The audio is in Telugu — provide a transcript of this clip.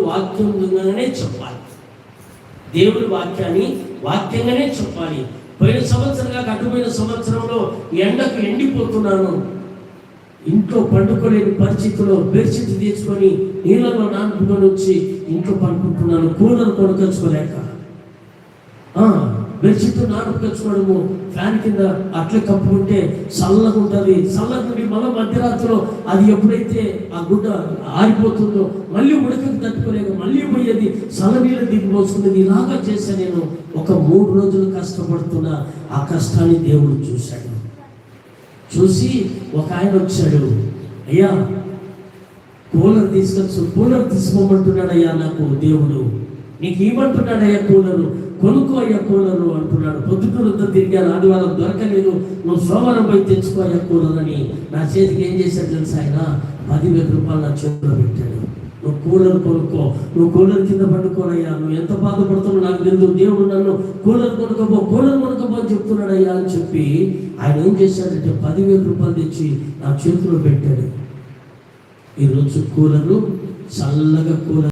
వాక్యంగానే చెప్పాలి. దేవుని వాక్యాన్ని వాక్యంగానే చెప్పాలి. పోయిన సంవత్సరంగా అడ్డుపోయిన సంవత్సరంలో ఎండకు ఎండిపోతున్నాను, ఇంట్లో పండుకోలేని పరిస్థితిలో బెడ్షీట్ తీసుకొని నీళ్ళలో నానుకొని వచ్చి ఇంట్లో పండుకుంటున్నాను, కూలర్ కొనుకొచ్చుకోలేక. బెడ్షీట్ నానుకొచ్చుకోవడము, ఫ్యాన్ కింద అట్లే కప్పుకుంటే చల్లగా ఉంటుంది. చల్లగా నుండి మళ్ళీ మధ్యరాత్రిలో అది ఎప్పుడైతే ఆ గుడ్డ ఆరిపోతుందో మళ్ళీ ఉడకకు తట్టుకోలేక మళ్ళీ పోయేది, చల్లనీళ్ళు దిగిపోసుకునేది. ఇలాగా చేశా నేను. ఒక 3 రోజులు కష్టపడుతున్నా. ఆ కష్టాన్ని దేవుడు చూశాడు. చూసి ఒక ఆయన వచ్చాడు, అయ్యా కూలర్ తీసుకోమంటున్నాడు అయ్యా, నాకు దేవుడు నీకు ఇవ్వమంటున్నాడు అయ్యా, కొనుక్కో అయ్యా కూలరు అంటున్నాడు. పొద్దుటూరుతో తిరిగాను, ఆదివారం దొరకలేదు, నువ్వు సోమవారం పోయి తెచ్చుకో అయ్యా కూలర్ అని నా చేతికి ఏం చేశాడు తెలుసా ఆయన? 10,000 రూపాయలు నా చేతిలో పెట్టాడు. నువ్వు కూలర్ కొనుక్కో, నువ్వు కూలర్ కింద పండుకోనయ్యా, నువ్వు ఎంత బాధపడుతున్నావు నాకు తెలియదు, దేవుడు నన్ను కూలర్ కొనుక్కోపో అని చెప్తున్నాడు అయ్యా అని చెప్పి ఆయన ఏం చేశాడంటే 10,000 రూపాయలు తెచ్చి నా చేతిలో పెట్టాడు. ఈరోజు కూలరు చల్లగా కూలర్